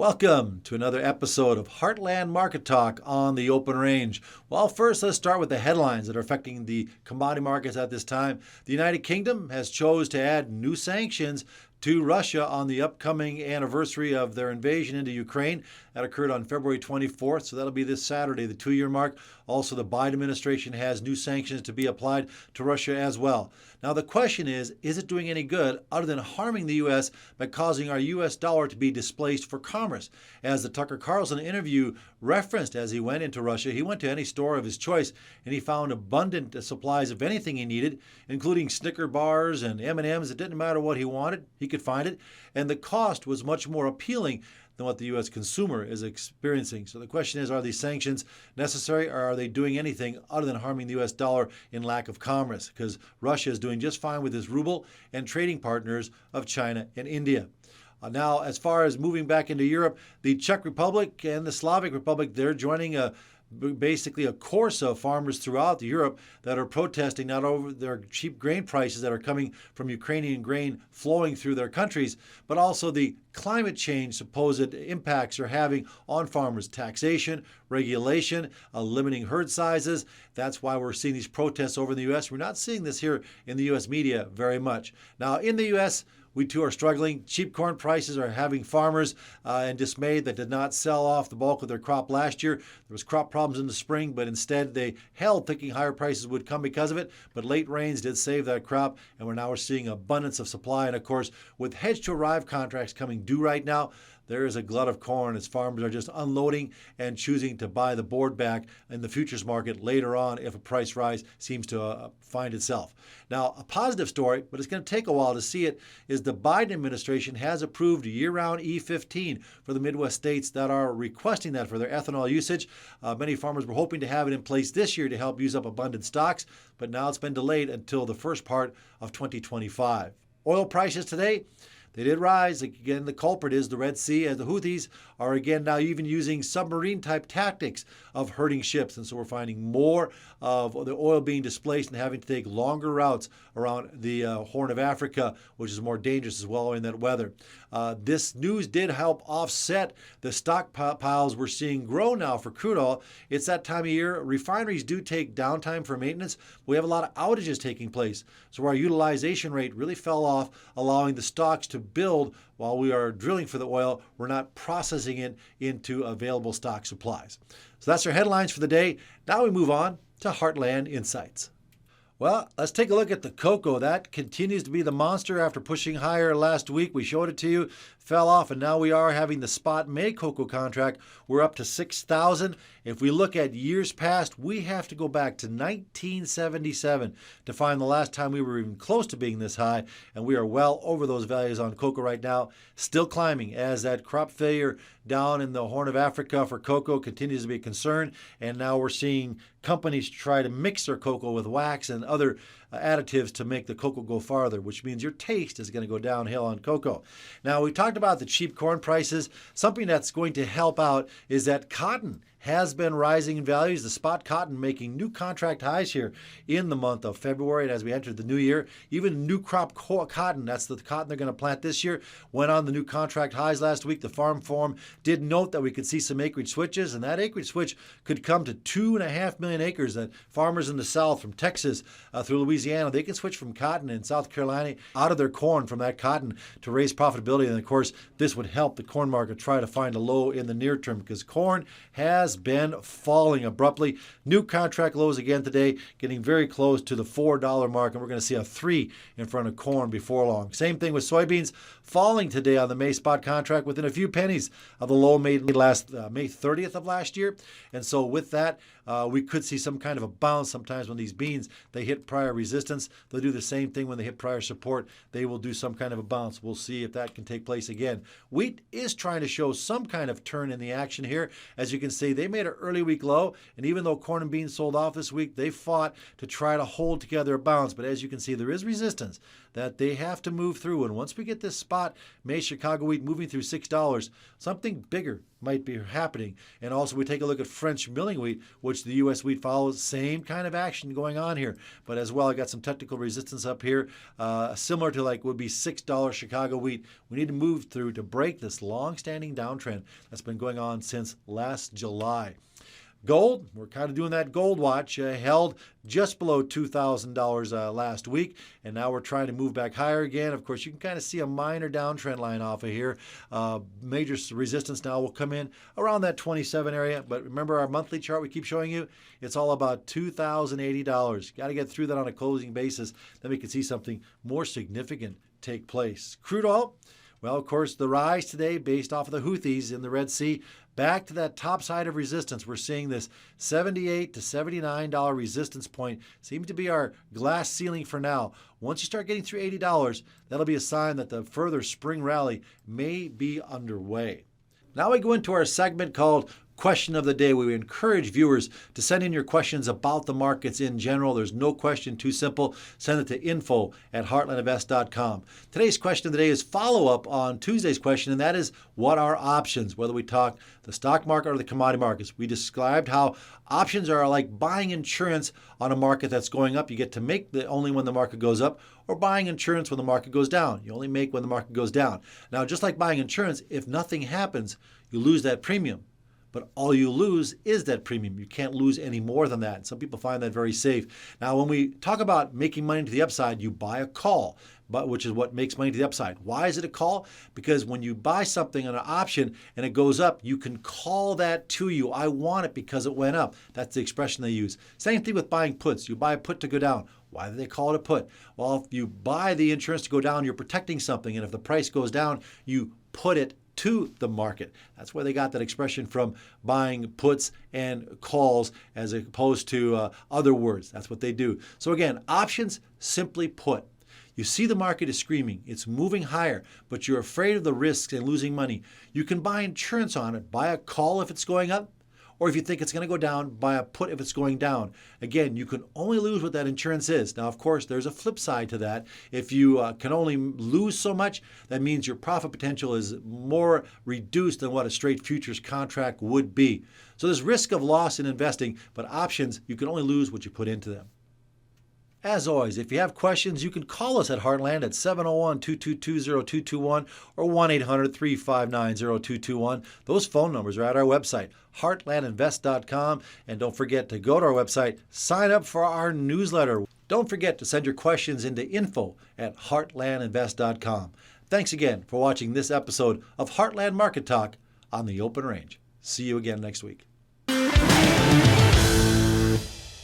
Welcome to another episode of Heartland Market Talk on the Open Range. Well, first, let's start with the headlines that are affecting the commodity markets at this time. The United Kingdom has chose to add new sanctions to Russia on the upcoming anniversary of their invasion into Ukraine. That occurred on February 24th, so that'll be this Saturday, the 2-year mark. Also, the Biden administration has new sanctions to be applied to Russia as well. Now, the question is it doing any good other than harming the U.S. by causing our U.S. dollar to be displaced for commerce? As the Tucker Carlson interview referenced, as he went into Russia, he went to any store of his choice and he found abundant supplies of anything he needed, including Snicker bars and M&Ms. It didn't matter what he wanted, he could find it, and the cost was much more appealing than what the U.S. consumer is experiencing. So the question is, are these sanctions necessary, or are they doing anything other than harming the U.S. dollar in lack of commerce? Because Russia is doing just fine with its ruble and trading partners of China and India. Now, as far as moving back into Europe, the Czech Republic and the Slavic Republic, they're joining basically a course of farmers throughout Europe that are protesting not over their cheap grain prices that are coming from Ukrainian grain flowing through their countries, but also the climate change supposed impacts are having on farmers. Taxation, regulation, limiting herd sizes. That's why we're seeing these protests over in the U.S. We're not seeing this here in the U.S. media very much. Now, in the U.S., we too are struggling. Cheap corn prices are having farmers dismayed that did not sell off the bulk of their crop last year. There was crop problems in the spring, but instead they held, thinking higher prices would come because of it. But late rains did save that crop, and we're seeing abundance of supply. And of course, with hedge to arrive contracts coming due right now, there is a glut of corn as farmers are just unloading and choosing to buy the board back in the futures market later on if a price rise seems to find itself. Now, a positive story, but it's going to take a while to see it, is the Biden administration has approved year-round E15 for the Midwest states that are requesting that for their ethanol usage. Many farmers were hoping to have it in place this year to help use up abundant stocks, but now it's been delayed until the first part of 2025. Oil prices today, they did rise. Again, the culprit is the Red Sea, as the Houthis are again now even using submarine-type tactics of hurting ships. And so we're finding more of the oil being displaced and having to take longer routes around the Horn of Africa, which is more dangerous as well in that weather. This news did help offset the stockpiles we're seeing grow now for crude oil. It's that time of year. Refineries do take downtime for maintenance. We have a lot of outages taking place. So our utilization rate really fell off, allowing the stocks to build while we are drilling for the oil. We're not processing it into available stock supplies. So that's our headlines for the day. Now we move on to Heartland Insights. Well, let's take a look at the cocoa. That continues to be the monster after pushing higher last week. We showed it to you, fell off, and now we are having the spot May cocoa contract. We're up to 6,000. If we look at years past, we have to go back to 1977 to find the last time we were even close to being this high, and we are well over those values on cocoa right now, still climbing as that crop failure down in the Horn of Africa for cocoa continues to be a concern, and now we're seeing companies try to mix their cocoa with wax and other additives to make the cocoa go farther, which means your taste is going to go downhill on cocoa. Now, we talked about the cheap corn prices. Something that's going to help out is that cotton has been rising in values. The spot cotton making new contract highs here in the month of February. And as we entered the new year, even new crop cotton, that's the cotton they're going to plant this year, went on the new contract highs last week. The Farm Forum did note that we could see some acreage switches, and that acreage switch could come to 2.5 million acres that farmers in the South, from Texas through Louisiana, they can switch from cotton in South Carolina out of their corn from that cotton to raise profitability. And of course, this would help the corn market try to find a low in the near term, because corn has been falling abruptly. New contract lows again today, getting very close to the $4 mark, and we're going to see a 3 in front of corn before long. Same thing with soybeans, falling today on the May spot contract within a few pennies of the low made last May 30th of last year. And so with that, we could see some kind of a bounce. Sometimes when these beans, they hit prior resistance, they'll do the same thing when they hit prior support. They will do some kind of a bounce. We'll see if that can take place again. Wheat is trying to show some kind of turn in the action here. As you can see, they made an their early week low, and even though corn and beans sold off this week, they fought to try to hold together a bounce. But as you can see, there is resistance that they have to move through. And once we get this spot maize Chicago wheat moving through $6, something bigger might be happening. And also we take a look at French milling wheat, which the U.S. wheat follows. Same kind of action going on here. But as well, I got some technical resistance up here, similar to like would be $6 Chicago wheat. We need to move through to break this long-standing downtrend that's been going on since last July. Gold, we're kind of doing that gold watch, held just below $2,000 last week, and now we're trying to move back higher again. Of course, you can kind of see a minor downtrend line off of here. Major resistance now will come in around that 27 area, but remember our monthly chart we keep showing you? It's all about $2,080. Got to get through that on a closing basis, then we can see something more significant take place. Crude oil, well, of course, the rise today based off of the Houthis in the Red Sea, back to that top side of resistance. We're seeing this $78 to $79 resistance point. Seems to be our glass ceiling for now. Once you start getting through $80, that'll be a sign that the further spring rally may be underway. Now we go into our segment called Question of the Day. We encourage viewers to send in your questions about the markets in general. There's no question too simple. Send it to info@heartlandinvest.com. Today's question of the day is follow-up on Tuesday's question, and that is, what are options? Whether we talk the stock market or the commodity markets. We described how options are like buying insurance on a market that's going up. You get to make the only when the market goes up, or buying insurance when the market goes down. You only make when the market goes down. Now, just like buying insurance, if nothing happens, you lose that premium. But all you lose is that premium. You can't lose any more than that. Some people find that very safe. Now, when we talk about making money to the upside, you buy a call, which is what makes money to the upside. Why is it a call? Because when you buy something on an option and it goes up, you can call that to you. I want it because it went up. That's the expression they use. Same thing with buying puts. You buy a put to go down. Why do they call it a put? Well, if you buy the insurance to go down, you're protecting something. And if the price goes down, you put it to the market. That's where they got that expression from, buying puts and calls as opposed to other words. That's what they do. So again, options, simply put. You see the market is screaming. It's moving higher, but you're afraid of the risks and losing money. You can buy insurance on it. Buy a call if it's going up, or if you think it's going to go down, buy a put if it's going down. Again, you can only lose what that insurance is. Now, of course, there's a flip side to that. If you can only lose so much, that means your profit potential is more reduced than what a straight futures contract would be. So there's risk of loss in investing, but options, you can only lose what you put into them. As always, if you have questions, you can call us at Heartland at 701-222-0221 or 1-800-359-0221. Those phone numbers are at our website, heartlandinvest.com. And don't forget to go to our website, sign up for our newsletter. Don't forget to send your questions into info@heartlandinvest.com. Thanks again for watching this episode of Heartland Market Talk on the Open Range. See you again next week.